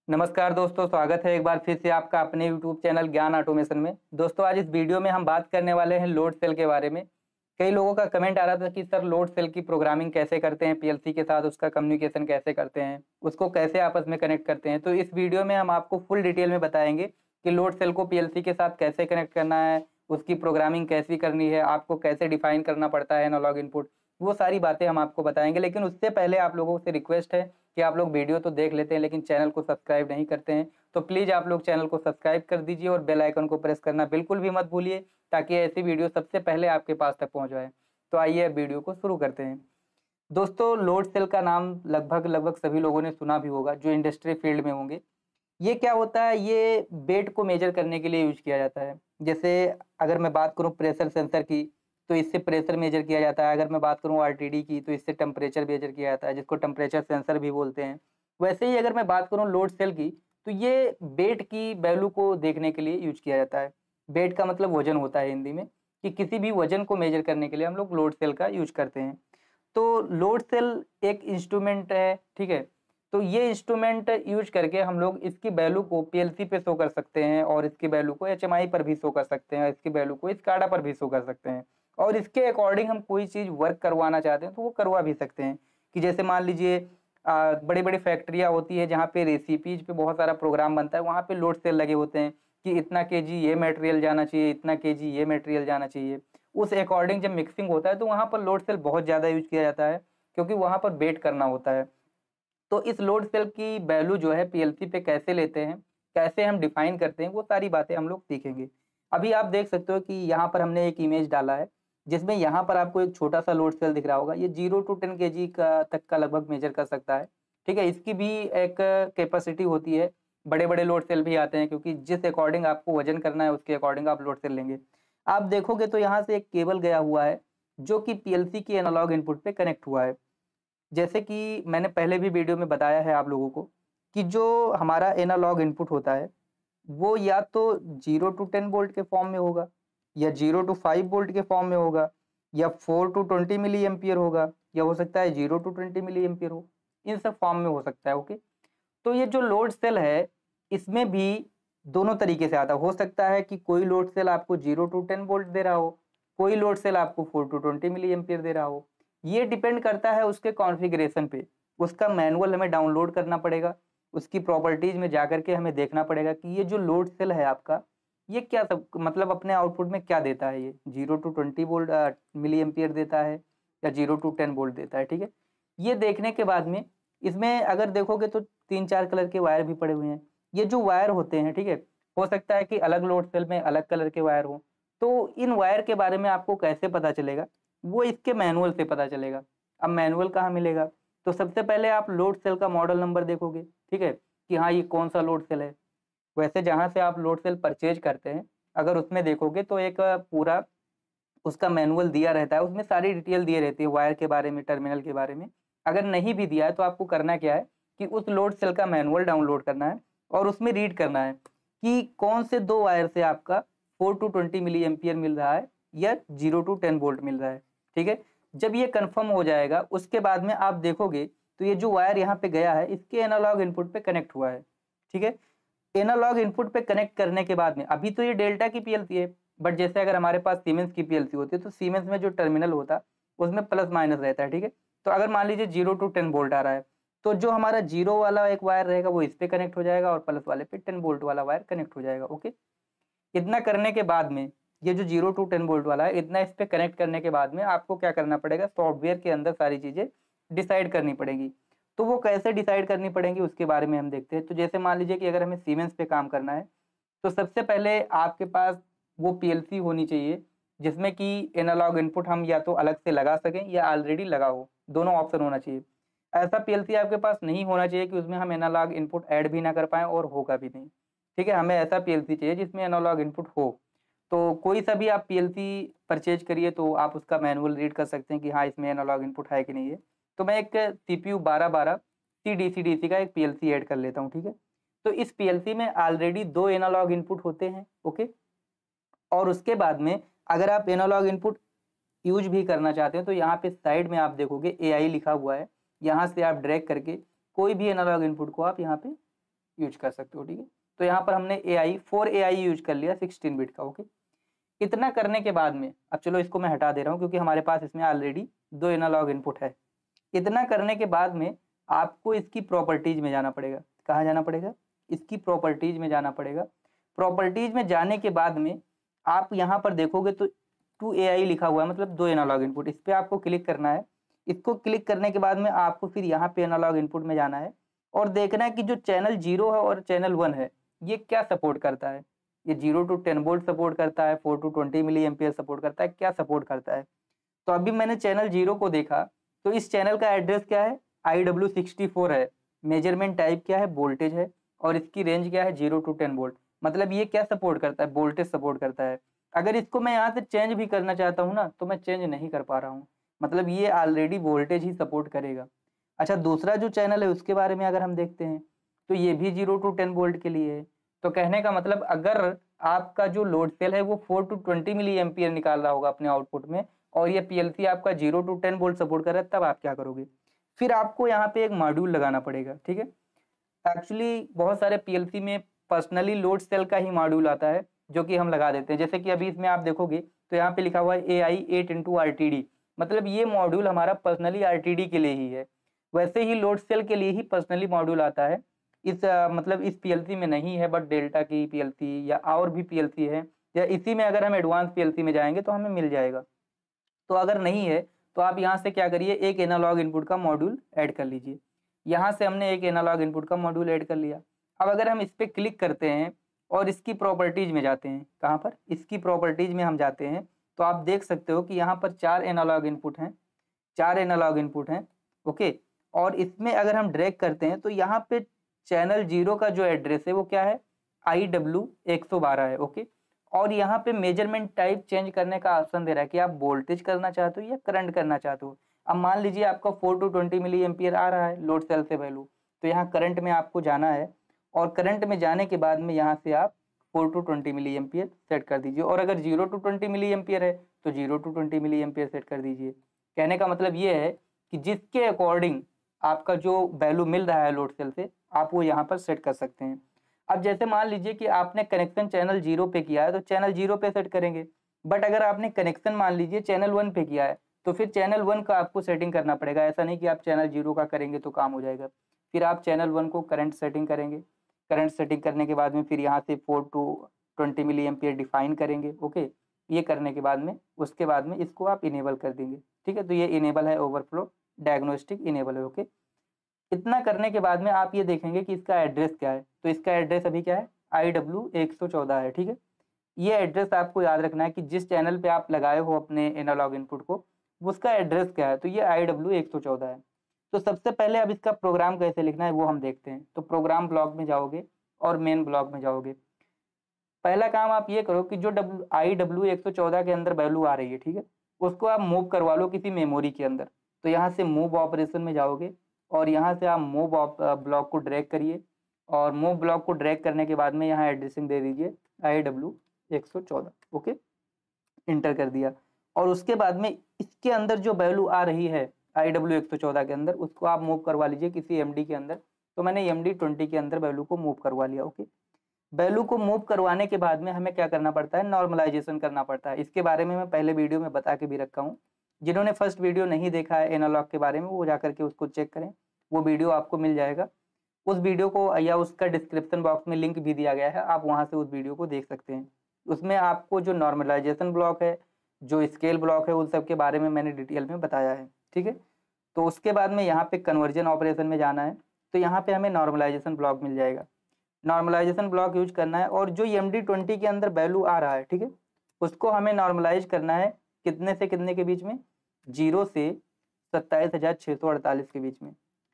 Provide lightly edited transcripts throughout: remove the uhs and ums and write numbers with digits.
नमस्कार दोस्तों, स्वागत है एक बार फिर से आपका अपने YouTube चैनल ज्ञान ऑटोमेशन में। दोस्तों आज इस वीडियो में हम बात करने वाले हैं लोड सेल के बारे में। कई लोगों का कमेंट आ रहा था कि सर लोड सेल की प्रोग्रामिंग कैसे करते हैं, पीएलसी के साथ उसका कम्युनिकेशन कैसे करते हैं, उसको कैसे आपस में कनेक्ट करते हैं। तो इस वीडियो में हम आपको फुल डिटेल में बताएंगे कि लोड सेल को पीएलसी के साथ कैसे कनेक्ट करना है, उसकी प्रोग्रामिंग कैसी करनी है, आपको कैसे डिफाइन करना पड़ता है एनालॉग इनपुट, वो सारी बातें हम आपको बताएंगे। लेकिन उससे पहले आप लोगों से रिक्वेस्ट है कि आप लोग वीडियो तो देख लेते हैं लेकिन चैनल को सब्सक्राइब नहीं करते हैं, तो प्लीज़ आप लोग चैनल को सब्सक्राइब कर दीजिए और बेल आइकन को प्रेस करना बिल्कुल भी मत भूलिए, ताकि ऐसी वीडियो सबसे पहले आपके पास तक पहुंच जाए। तो आइए अब वीडियो को शुरू करते हैं। दोस्तों लोड सेल का नाम लगभग सभी लोगों ने सुना भी होगा जो इंडस्ट्री फील्ड में होंगे। ये क्या होता है, ये वेट को मेजर करने के लिए यूज किया जाता है। जैसे अगर मैं बात करूं प्रेशर सेंसर की, तो इससे प्रेशर मेजर किया जाता है। अगर मैं बात करूं आरटीडी की, तो इससे टेम्परेचर मेजर किया जाता है, जिसको टेम्परेचर सेंसर भी बोलते हैं। वैसे ही अगर मैं बात करूं लोड सेल की, तो ये वेट की वैल्यू को देखने के लिए यूज किया जाता है। वेट का मतलब वजन होता है हिंदी में, कि किसी भी वजन को मेजर करने के लिए हम लोग लोड सेल का यूज करते हैं। तो लोड सेल एक इंस्ट्रूमेंट है, ठीक है। तो ये इंस्ट्रूमेंट यूज करके हम लोग इसकी वैल्यू को पीएलसी पे शो कर सकते हैं, और इसकी वैल्यू को एचएमआई पर भी शो कर सकते हैं, इसकी वैल्यू को स्काडा पर भी शो कर सकते हैं। और इसके अकॉर्डिंग हम कोई चीज़ वर्क करवाना चाहते हैं तो वो करवा भी सकते हैं। कि जैसे मान लीजिए बड़ी बड़ी फैक्ट्रियाँ होती है जहाँ पे रेसिपीज पे बहुत सारा प्रोग्राम बनता है, वहाँ पे लोड सेल लगे होते हैं कि इतना केजी ये मटेरियल जाना चाहिए, इतना केजी ये मटेरियल जाना चाहिए। उस अकॉर्डिंग जब मिक्सिंग होता है तो वहाँ पर लोड सेल बहुत ज़्यादा यूज किया जाता है, क्योंकि वहाँ पर वेट करना होता है। तो इस लोड सेल की वैल्यू जो है पीएलसी पे कैसे लेते हैं, कैसे हम डिफाइन करते हैं, वो सारी बातें हम लोग सीखेंगे। अभी आप देख सकते हो कि यहाँ पर हमने एक इमेज डाला है, जिसमें यहाँ पर आपको एक छोटा सा लोड सेल दिख रहा होगा। ये 0 to 10 केजी का तक का लगभग मेजर कर सकता है, ठीक है। इसकी भी एक कैपेसिटी होती है। बड़े बड़े लोड सेल भी आते हैं, क्योंकि जिस अकॉर्डिंग आपको वजन करना है उसके अकॉर्डिंग आप लोड सेल लेंगे। आप देखोगे तो यहाँ से एक केबल गया हुआ है, जो कि पीएलसी की एनालॉग इनपुट पे कनेक्ट हुआ है। जैसे कि मैंने पहले भी वीडियो में बताया है आप लोगों को, कि जो हमारा एनालॉग इनपुट होता है वो या तो 0 to 10 वोल्ट के फॉर्म में होगा, या 0 to 5 वोल्ट के फॉर्म में होगा, या 4 to 20 मिली एम्पियर होगा, या हो सकता है 0 to 20 मिली एम्पियर हो। इन सब फॉर्म में हो सकता है, ओके। तो ये जो लोड सेल है, इसमें भी दोनों तरीके से आता है। हो सकता है कि कोई लोड सेल आपको 0 to 10 वोल्ट दे रहा हो, कोई लोड सेल आपको 4 to 20 मिली एम्पियर दे रहा हो। ये डिपेंड करता है उसके कॉन्फ़िगरेशन पे। उसका मैनुअल हमें डाउनलोड करना पड़ेगा, उसकी प्रॉपर्टीज में जाकर के हमें देखना पड़ेगा कि ये जो लोड सेल है आपका, ये क्या सब मतलब अपने आउटपुट में क्या देता है। ये 0 to 20 वोल्ट मिली एम्पियर देता है, या 0 to 10 वोल्ट देता है, ठीक है। ये देखने के बाद में इसमें अगर देखोगे तो 3-4 कलर के वायर भी पड़े हुए हैं। ये जो वायर होते हैं, ठीक है, हो सकता है कि अलग लोड सेल में अलग कलर के वायर हों। तो इन वायर के बारे में आपको कैसे पता चलेगा, वो इसके मैनुअल से पता चलेगा। अब मैनुअल कहाँ मिलेगा, तो सबसे पहले आप लोड सेल का मॉडल नंबर देखोगे, ठीक है, कि हाँ ये कौन सा लोड सेल है। वैसे जहाँ से आप लोड सेल परचेज करते हैं, अगर उसमें देखोगे तो एक पूरा उसका मैनुअल दिया रहता है, उसमें सारी डिटेल दिए रहती है वायर के बारे में, टर्मिनल के बारे में। अगर नहीं भी दिया है तो आपको करना क्या है कि उस लोड सेल का मैनुअल डाउनलोड करना है, और उसमें रीड करना है कि कौन से दो वायर से आपका 4 to 20 मिली एम्पियर मिल रहा है, या 0 to 10 वोल्ट मिल रहा है, ठीक है। जब ये कंफर्म हो जाएगा उसके बाद में आप देखोगे तो ये जो वायर यहाँ पे गया है इसके एनालॉग इनपुट पे कनेक्ट हुआ है, ठीक है। एनालॉग इनपुट पे कनेक्ट करने के बाद में अभी तो ये डेल्टा की पीएलसी है, बट जैसे अगर हमारे पास सीमेंस की पीएलसी होती है तो सीमेंस में जो टर्मिनल होता है उसमें प्लस माइनस रहता है, ठीक है। तो अगर मान लीजिए 0 to 10 वोल्ट आ रहा है, तो जो हमारा 0 वाला एक वायर रहेगा वो इस पे कनेक्ट हो जाएगा, और प्लस वाले पे 10 वोल्ट वाला वायर कनेक्ट हो जाएगा, ओके। इतना करने के बाद में ये जो 0 to 10 वोल्ट वाला है, इतना इस पे कनेक्ट करने के बाद में आपको क्या करना पड़ेगा, सॉफ्टवेयर के अंदर सारी चीज़ें डिसाइड करनी पड़ेगी। तो वो कैसे डिसाइड करनी पड़ेंगी उसके बारे में हम देखते हैं। तो जैसे मान लीजिए कि अगर हमें सीमेंस पे काम करना है, तो सबसे पहले आपके पास वो पीएलसी होनी चाहिए जिसमें कि एनालॉग इनपुट हम या तो अलग से लगा सकें या ऑलरेडी लगा हो, दोनों ऑप्शन होना चाहिए। ऐसा पीएलसी आपके पास नहीं होना चाहिए कि उसमें हम एनालॉग इनपुट ऐड भी ना कर पाएँ और होगा भी नहीं, ठीक है। हमें ऐसा पीएलसी चाहिए जिसमें एनालॉग इनपुट हो। तो कोई सा भी आप पीएलसी परचेज करिए तो आप उसका मैनुअल रीड कर सकते हैं कि हाँ इसमें एनालॉग इनपुट है कि नहीं है। तो मैं एक सीपीयू 1212 सीडीसी का एक पीएलसी ऐड कर लेता हूँ, ठीक है। तो इस पीएलसी में ऑलरेडी 2 एनालॉग इनपुट होते हैं, ओके। और उसके बाद में अगर आप एनालॉग इनपुट यूज भी करना चाहते हैं तो यहाँ पे साइड में आप देखोगे एआई लिखा हुआ है, यहाँ से आप ड्रैग करके कोई भी एनालॉग इनपुट को आप यहाँ पे यूज कर सकते हो, ठीक है। तो यहाँ पर हमने AI 4AI यूज कर लिया 16 बिट का, ओके। इतना करने के बाद में अब चलो इसको मैं हटा दे रहा हूँ क्योंकि हमारे पास इसमें ऑलरेडी 2 एनालॉग इनपुट है। इतना करने के बाद में आपको इसकी प्रॉपर्टीज में जाना पड़ेगा। कहाँ जाना पड़ेगा? इसकी प्रॉपर्टीज में जाना पड़ेगा। प्रॉपर्टीज में जाने के बाद में आप यहाँ पर देखोगे तो 2AI लिखा हुआ है, मतलब 2 एनालॉग इनपुट। इस पर आपको क्लिक करना है। इसको क्लिक करने के बाद में आपको फिर यहाँ पे एनालॉग इनपुट में जाना है और देखना है कि जो चैनल 0 है और चैनल 1 है ये क्या सपोर्ट करता है। ये 0 to 10 वोल्ट सपोर्ट करता है, 4 to 20 मिली एम्पियर सपोर्ट करता है, क्या सपोर्ट करता है। तो अभी मैंने चैनल 0 को देखा तो इस चैनल का एड्रेस क्या है? IW64 है। मेजरमेंट टाइप क्या है? वोल्टेज है। और इसकी रेंज क्या है? 0 to 10 वोल्ट। मतलब ये क्या सपोर्ट करता है? वोल्टेज सपोर्ट करता है। अगर इसको मैं यहाँ से चेंज भी करना चाहता हूँ ना तो मैं चेंज नहीं कर पा रहा हूँ, मतलब ये ऑलरेडी वोल्टेज ही सपोर्ट करेगा। अच्छा, दूसरा जो चैनल है उसके बारे में अगर हम देखते हैं तो ये भी 0 to 10 वोल्ट के लिए है। तो कहने का मतलब अगर आपका जो लोड सेल है वो 4 to 20 मिली एम्पियर निकाल रहा होगा अपने आउटपुट में और ये PLC आपका 0 to 10 वोल्ट सपोर्ट कर रहा है, तब आप क्या करोगे? फिर आपको यहाँ पे एक मॉड्यूल लगाना पड़ेगा, ठीक है। एक्चुअली बहुत सारे PLC में पर्सनली लोड सेल का ही मॉड्यूल आता है जो कि हम लगा देते हैं। जैसे कि अभी इसमें आप देखोगे तो यहाँ पे लिखा हुआ है AI 8 into RTD, मतलब ये मॉड्यूल हमारा पर्सनली RTD के लिए ही है। वैसे ही लोड सेल के लिए ही पर्सनली मॉड्यूल आता है। इस मतलब इस PLC में नहीं है, बट डेल्टा की PLC या और भी PLC है, या इसी में अगर हम एडवांस PLC में जाएंगे तो हमें मिल जाएगा। तो अगर नहीं है तो आप यहाँ से क्या करिए, एक एनालॉग इनपुट का मॉड्यूल ऐड कर लीजिए। यहाँ से हमने एक एनालॉग इनपुट का मॉड्यूल ऐड कर लिया। अब अगर हम इस पर क्लिक करते हैं और इसकी प्रॉपर्टीज में जाते हैं, कहाँ पर? इसकी प्रॉपर्टीज में हम जाते हैं तो आप देख सकते हो कि यहाँ पर 4 एनालॉग इनपुट हैं, 4 एनालॉग इनपुट हैं, ओके। और इसमें अगर हम ड्रैग करते हैं तो यहाँ पे चैनल 0 का जो एड्रेस है वो क्या है? IW112 है, ओके। और यहाँ पे मेजरमेंट टाइप चेंज करने का ऑप्शन दे रहा है कि आप वोल्टेज करना चाहते हो या करंट करना चाहते हो। अब मान लीजिए आपका 4 to 20 मिली एम्पियर आ रहा है लोड सेल से वैल्यू, तो यहाँ करंट में आपको जाना है और करंट में जाने के बाद में यहाँ से आप 4 to 20 मिली एम्पियर सेट कर दीजिए। और अगर 0 to 20 मिली एम्पियर है तो 0 to 20 मिली एम्पियर सेट कर दीजिए। कहने का मतलब ये है कि जिसके अकॉर्डिंग आपका जो वैल्यू मिल रहा है लोड सेल से आप वो यहाँ पर सेट कर सकते हैं। अब जैसे मान लीजिए कि आपने कनेक्शन चैनल 0 पे किया है तो चैनल 0 पे सेट करेंगे, बट अगर आपने कनेक्शन मान लीजिए चैनल 1 पे किया है तो फिर चैनल 1 का आपको सेटिंग करना पड़ेगा। ऐसा नहीं कि आप चैनल 0 का करेंगे तो काम हो जाएगा। फिर आप चैनल 1 को करंट सेटिंग करेंगे, करंट सेटिंग करने के बाद में फिर यहाँ से 4 to 20 मिली एम्पियर डिफाइन करेंगे, ओके। ये करने के बाद में उसके बाद में इसको आप इनेबल कर देंगे, ठीक है। तो ये इनेबल है, ओवरफ्लो डायग्नोस्टिक इनेबल है, ओके। इतना करने के बाद में आप ये देखेंगे कि इसका एड्रेस क्या है। तो इसका एड्रेस अभी क्या है? IW114 है, ठीक है। ये एड्रेस आपको याद रखना है कि जिस चैनल पे आप लगाए हो अपने एनालॉग इनपुट को उसका एड्रेस क्या है। तो ये IW114 है। तो सबसे पहले अब इसका प्रोग्राम कैसे लिखना है वो हम देखते हैं। तो प्रोग्राम ब्लॉक में जाओगे और मेन ब्लॉक में जाओगे। पहला काम आप ये करो कि जो IW114 के अंदर वैल्यू आ रही है, ठीक है, उसको आप मूव करवा लो किसी मेमोरी के अंदर। तो यहाँ से मूव ऑपरेशन में जाओगे और यहाँ से आप मूव ब्लॉक को ड्रैग करिए और मूव ब्लॉक को ड्रैग करने के बाद में यहाँ एड्रेसिंग दे दीजिए IW114, ओके। इंटर कर दिया और उसके बाद में इसके अंदर जो वैल्यू आ रही है IW114 के अंदर उसको आप मूव करवा लीजिए किसी MD के अंदर। तो मैंने MD20 के अंदर वैल्यू को मूव करवा लिया, ओके। वैल्यू को मूव करवाने के बाद में हमें क्या करना पड़ता है? नॉर्मलाइजेशन करना पड़ता है। इसके बारे में मैं पहले वीडियो में बता के भी रखा हूँ। जिन्होंने फर्स्ट वीडियो नहीं देखा है एनालॉग के बारे में वो जाकर के उसको चेक करें, वो वीडियो आपको मिल जाएगा। उस वीडियो को या उसका डिस्क्रिप्शन बॉक्स में लिंक भी दिया गया है, आप वहाँ से उस वीडियो को देख सकते हैं। उसमें आपको जो नॉर्मलाइजेशन ब्लॉक है, जो स्केल ब्लॉक है, उन सब के बारे में मैंने डिटेल में बताया है, ठीक है। तो उसके बाद में यहाँ पे कन्वर्जन ऑपरेशन में जाना है। तो यहाँ पे हमें नॉर्मलाइजेशन ब्लॉक मिल जाएगा। नॉर्मलाइजेशन ब्लॉक यूज करना है और जो MD20 के अंदर वैल्यू आ रहा है, ठीक है, उसको हमें नॉर्मलाइज करना है कितने से कितने के बीच में? 0 से 27,648 के बीच में।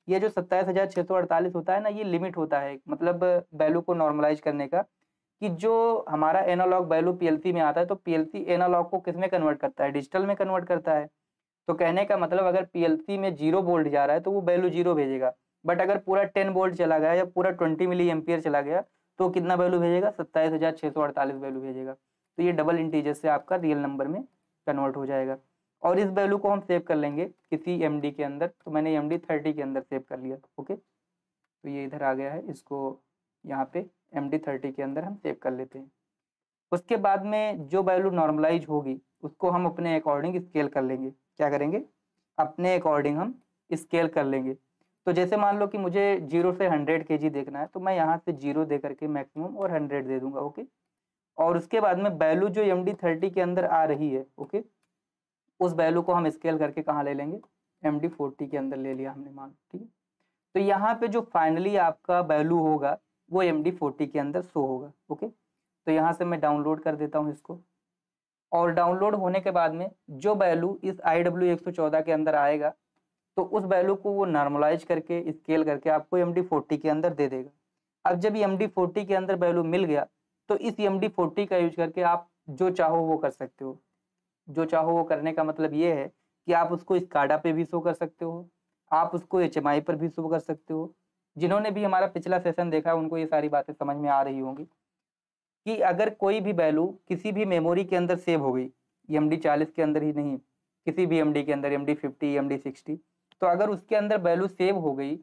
ये जो 27,648 होता है ना, ये लिमिट होता है, मतलब वैल्यू को नॉर्मलाइज करने का, कि जो हमारा एनालॉग वैल्यू PLC में आता है तो PLC एनालॉग को किस में कन्वर्ट करता है? डिजिटल में कन्वर्ट करता है। तो कहने का मतलब अगर PLC में 0 वोल्ट जा रहा है तो वो वैल्यू 0 भेजेगा, बट अगर पूरा 10 वोल्ट चला गया या पूरा 20 मिली एम्पियर चला गया तो कितना वैल्यू भेजेगा? 27,648 वैल्यू भेजेगा। तो ये डबल इंटीजर से आपका रियल नंबर में कन्वर्ट हो जाएगा और इस वैल्यू को हम सेव कर लेंगे किसी MD के अंदर। तो मैंने MD30 के अंदर सेव कर लिया, ओके। तो ये इधर आ गया है, इसको यहाँ पे MD30 के अंदर हम सेव कर लेते हैं। उसके बाद में जो वैल्यू नॉर्मलाइज होगी उसको हम अपने अकॉर्डिंग स्केल कर लेंगे। क्या करेंगे? अपने अकॉर्डिंग हम स्केल कर लेंगे। तो जैसे मान लो कि मुझे 0 से 100 kg देखना है, तो मैं यहाँ से 0 दे करके मैक्सिमम और 100 दे दूंगा। ओके, और उसके बाद में वैल्यू जो MD30 के अंदर आ रही है, ओके, उस वैल्यू को हम स्केल करके कहाँ ले लेंगे? MD40 के अंदर ले लिया हमने, मान, ठीक है। तो यहाँ पे जो फाइनली आपका वैल्यू होगा वो MD40 के अंदर शो होगा। ओके, तो यहाँ से मैं डाउनलोड कर देता हूँ इसको, और डाउनलोड होने के बाद में जो वैल्यू इस IW114 के अंदर आएगा तो उस वैल्यू को वो नॉर्मलाइज करके स्केल करके आपको MD40 के अंदर दे देगा। अब जब ये MD40 के अंदर वैल्यू मिल गया तो इस MD40 का यूज करके आप जो चाहो वो कर सकते हो। जो चाहो वो करने का मतलब ये है कि आप उसको स्काडा पे भी शो कर सकते हो, आप उसको HMI पर भी शो कर सकते हो। जिन्होंने भी हमारा पिछला सेशन देखा है उनको ये सारी बातें समझ में आ रही होंगी कि अगर कोई भी वैल्यू किसी भी मेमोरी के अंदर सेव हो गई, MD40 के अंदर ही नहीं, किसी भी MD के अंदर, MD50, MD60, तो अगर उसके अंदर वैल्यू सेव हो गई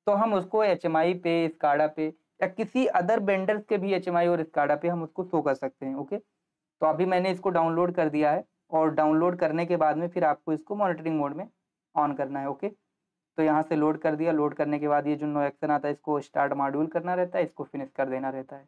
तो हम उसको HMI पे, स्काडा पे या किसी अदर वेंडर्स के भी HMI और स्काडा पे हम उसको शो कर सकते हैं। ओके, तो अभी मैंने इसको डाउनलोड कर दिया है, और डाउनलोड करने के बाद में फिर आपको इसको मॉनिटरिंग मोड में ऑन करना है। ओके, तो यहाँ से लोड कर दिया। लोड करने के बाद ये जो नो एक्शन आता है इसको स्टार्ट मॉड्यूल करना रहता है, इसको फिनिश कर देना रहता है।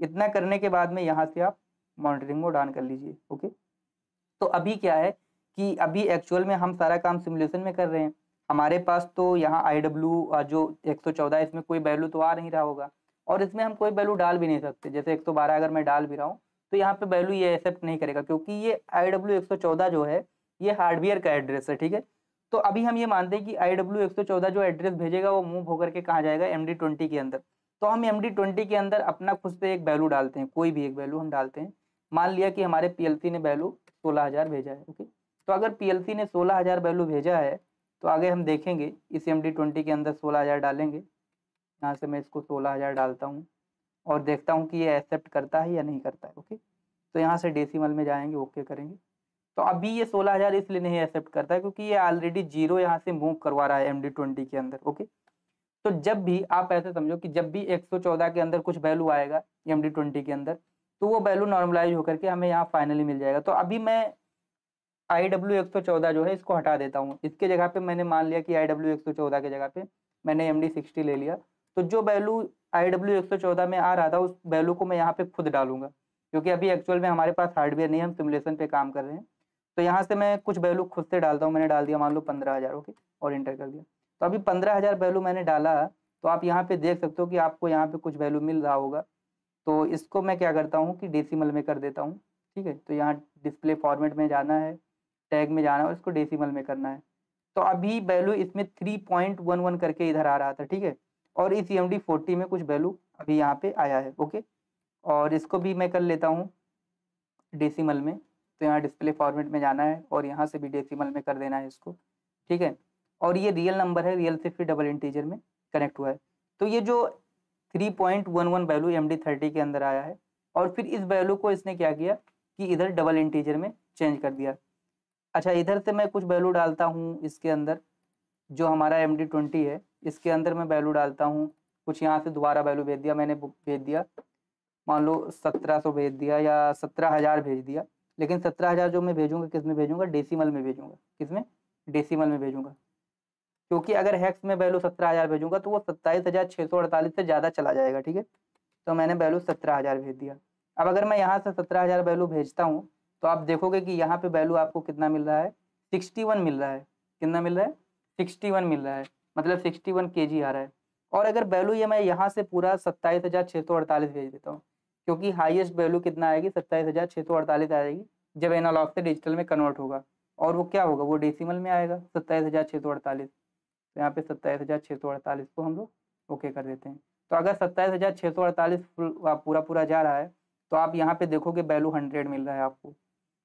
इतना करने के बाद में यहाँ से आप मॉनिटरिंग मोड ऑन कर लीजिए। ओके, तो अभी क्या है कि अभी एक्चुअल में हम सारा काम सिमुलेशन में कर रहे हैं। हमारे पास तो यहाँ IW जो 114 इसमें कोई वैल्यू तो आ नहीं रहा होगा, और इसमें हम कोई वैल्यू डाल भी नहीं सकते। जैसे 112 अगर मैं डाल भी रहा हूँ तो यहाँ पे वैल्यू ये एक्सेप्ट नहीं करेगा, क्योंकि ये IW114 जो है ये हार्डवेयर का एड्रेस है। ठीक है, तो अभी हम ये मानते हैं कि IW114 जो एड्रेस भेजेगा वो मूव होकर के कहाँ जाएगा? MD20 के अंदर। तो हम MD20 के अंदर अपना खुद से एक वैल्यू डालते हैं, कोई भी एक वैल्यू हम डालते हैं। मान लिया कि हमारे PLC ने वैल्यू 16,000 भेजा है। ओके, तो अगर PLC ने 16,000 वैल्यू भेजा है तो आगे हम देखेंगे इस MD20 के अंदर 16,000 डालेंगे। यहाँ से मैं इसको 16,000 डालता हूँ और देखता हूँ कि ये एक्सेप्ट करता है या नहीं करता है। ओके, तो यहाँ से डेसिमल में जाएंगे, ओके करेंगे। तो अभी ये 16,000 इसलिए नहीं एक्सेप्ट करता है क्योंकि ये ऑलरेडी 0 यहाँ से मूव करवा रहा है MD20 के अंदर। ओके, तो जब भी आप ऐसे समझो कि जब भी 114 के अंदर कुछ वैल्यू आएगा MD20 के अंदर, तो वो वैल्यू नॉर्मलाइज होकर के हमें यहाँ फाइनली मिल जाएगा। तो अभी मैं IW114 जो है इसको हटा देता हूँ। इसके जगह पे मैंने मान लिया कि IW114 के जगह पे मैंने MD60 ले लिया। तो जो वैल्यू IW114 में आ रहा था उस वैल्यू को मैं यहाँ पे खुद डालूंगा, क्योंकि अभी एक्चुअल में हमारे पास हार्डवेयर नहीं है, हम सिमुलेशन पे काम कर रहे हैं। तो यहाँ से मैं कुछ वैल्यू खुद से डालता हूँ। मैंने डाल दिया मान लो 15,000। ओके, और इंटर कर दिया। तो अभी 15,000 वैल्यू मैंने डाला, तो आप यहाँ पे देख सकते हो कि आपको यहाँ पे कुछ वैल्यू मिल रहा होगा। तो इसको मैं क्या करता हूँ कि डेसिमल में कर देता हूँ। ठीक है, तो यहाँ डिस्प्ले फॉर्मेट में जाना है, टैग में जाना है और इसको डेसिमल में करना है। तो अभी वैल्यू इसमें 3.11 करके इधर आ रहा था। ठीक है, और इस MD40 में कुछ वैल्यू अभी यहाँ पे आया है। ओके, और इसको भी मैं कर लेता हूँ डेसिमल में। तो यहाँ डिस्प्ले फॉर्मेट में जाना है और यहाँ से भी डेसिमल में कर देना है इसको। ठीक है, और ये रियल नंबर है, रियल से फिर डबल इंटीजर में कनेक्ट हुआ है। तो ये जो 3.11 वैल्यू MD30 के अंदर आया है, और फिर इस वैल्यू को इसने क्या किया कि इधर डबल इंटीजर में चेंज कर दिया। अच्छा, इधर से मैं कुछ वैल्यू डालता हूँ इसके अंदर, जो हमारा MD20 है इसके अंदर मैं वैल्यू डालता हूँ कुछ। यहाँ से दोबारा वैल्यू भेज दिया मैंने, भेज दिया मान लो 1700 भेज दिया या 17,000 भेज दिया। लेकिन 17,000 जो मैं भेजूंगा किस में भेजूंगा? डेसिमल में भेजूंगा। किसमें? डेसिमल में भेजूंगा, क्योंकि अगर हेक्स में वैल्यू 17,000 भेजूंगा तो वो 27,648 से ज़्यादा चला जाएगा। ठीक है, तो मैंने वैल्यू 17,000 भेज दिया। अब अगर मैं यहाँ से 17,000 वैल्यू भेजता हूँ तो आप देखोगे कि यहाँ पे वैल्यू आपको कितना मिल रहा है? 61 मिल रहा है। कितना मिल रहा है? 61 मिल रहा है, मतलब 61 kg आ रहा है। और अगर वैल्यू ये मैं यहाँ से पूरा 27,648 भेज देता हूँ, क्योंकि हाईएस्ट वैल्यू कितना आएगी? 27,648 आएगी जब एनालॉग से डिजिटल में कन्वर्ट होगा। और वो क्या होगा? वो डेसिमल में आएगा 27,648। तो यहाँ पे 27,648 को हम लोग ओके कर देते हैं। तो अगर 27,648 पूरा पूरा जा रहा है तो आप यहाँ पे देखोगे वैल्यू 100 मिल रहा है आपको।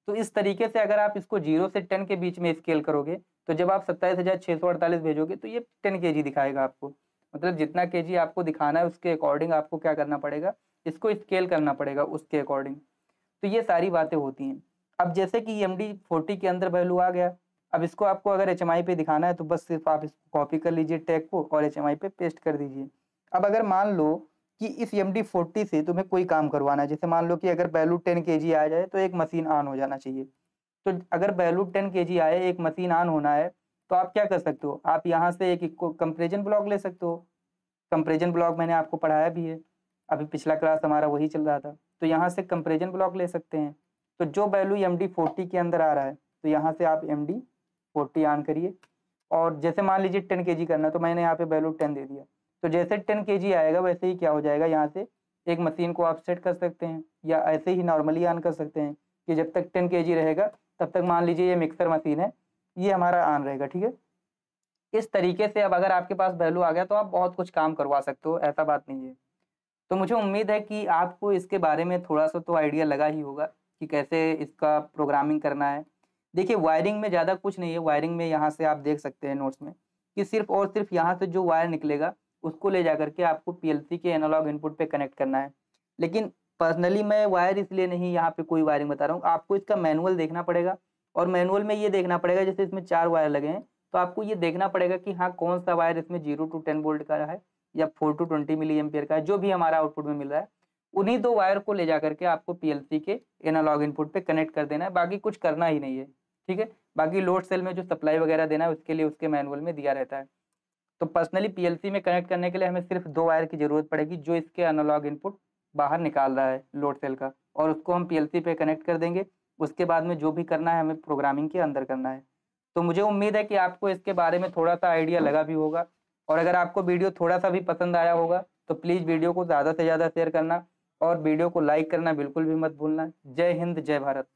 तो इस तरीके से अगर आप इसको 0 से 10 के बीच में स्केल करोगे तो जब आप 27,648 भेजोगे तो ये 10 kg दिखाएगा आपको। मतलब जितना kg आपको दिखाना है उसके अकॉर्डिंग आपको क्या करना पड़ेगा? इसको स्केल करना पड़ेगा उसके अकॉर्डिंग। तो ये सारी बातें होती हैं। अब जैसे कि MD40 के अंदर वैल्यू आ गया, अब इसको आपको अगर HMI पे दिखाना है तो बस सिर्फ आप इसको कॉपी कर लीजिए टैग को और HMI पे पेस्ट कर दीजिए। अब अगर मान लो कि इस MD40 से तुम्हें कोई काम करवाना है। जैसे मान लो कि अगर वैल्यू 10 kg आ जाए तो एक मशीन ऑन हो जाना चाहिए। तो अगर वैल्यू 10 kg आए, एक मशीन ऑन होना है, तो आप क्या कर सकते हो, आप यहाँ से एक कंपेरिजन ब्लॉक ले सकते हो। कंपेरिजन ब्लॉक मैंने आपको पढ़ाया भी है, अभी पिछला क्लास हमारा वही चल रहा था। तो यहाँ से कंपेरिजन ब्लॉक ले सकते हैं। तो जो वैल्यू MD40 के अंदर आ रहा है, तो यहाँ से आप MD40 ऑन करिए। और जैसे मान लीजिए 10 kg करना, तो मैंने यहाँ पे वैल्यू 10 दे दिया। तो जैसे 10 kg आएगा वैसे ही क्या हो जाएगा, यहाँ से एक मशीन को आप सेट कर सकते हैं, या ऐसे ही नॉर्मली ऑन कर सकते हैं कि जब तक 10 kg रहेगा तब तक मान लीजिए ये मिक्सर मशीन है, ये हमारा ऑन रहेगा। ठीक है, इस तरीके से अब अगर आपके पास वैल्यू आ गया तो आप बहुत कुछ काम करवा सकते हो, ऐसा बात नहीं है। तो मुझे उम्मीद है कि आपको इसके बारे में थोड़ा सा तो आइडिया लगा ही होगा कि कैसे इसका प्रोग्रामिंग करना है। देखिए वायरिंग में ज़्यादा कुछ नहीं है। वायरिंग में यहाँ से आप देख सकते हैं नोट्स में कि सिर्फ और सिर्फ यहाँ से जो वायर निकलेगा उसको ले जा करके आपको PLC के एनालॉग इनपुट पे कनेक्ट करना है। लेकिन पर्सनली मैं वायर इसलिए नहीं यहाँ पे कोई वायरिंग बता रहा हूँ, आपको इसका मैनुअल देखना पड़ेगा। और मैनुअल में ये देखना पड़ेगा, जैसे इसमें 4 वायर लगे हैं तो आपको ये देखना पड़ेगा कि हाँ कौन सा वायर इसमें 0 to 10 वोल्ट का है या 4 to 20 मिली एम्पियर का है, जो भी हमारा आउटपुट में मिल रहा है उन्हीं 2 वायर को ले जा करके आपको PLC के एनालॉग इनपुट पे कनेक्ट कर देना है। बाकी कुछ करना ही नहीं है। ठीक है, बाकी लोड सेल में जो सप्लाई वगैरह देना है उसके लिए उसके मैनुअल में दिया रहता है। तो पर्सनली PLC में कनेक्ट करने के लिए हमें सिर्फ 2 वायर की जरूरत पड़ेगी, जो इसके एनालॉग इनपुट बाहर निकाल रहा है लोड सेल का, और उसको हम PLC पे कनेक्ट कर देंगे। उसके बाद में जो भी करना है हमें प्रोग्रामिंग के अंदर करना है। तो मुझे उम्मीद है कि आपको इसके बारे में थोड़ा सा आइडिया लगा भी होगा, और अगर आपको वीडियो थोड़ा सा भी पसंद आया होगा तो प्लीज़ वीडियो को ज़्यादा से ज़्यादा शेयर करना और वीडियो को लाइक करना बिल्कुल भी मत भूलना। जय हिंद, जय भारत।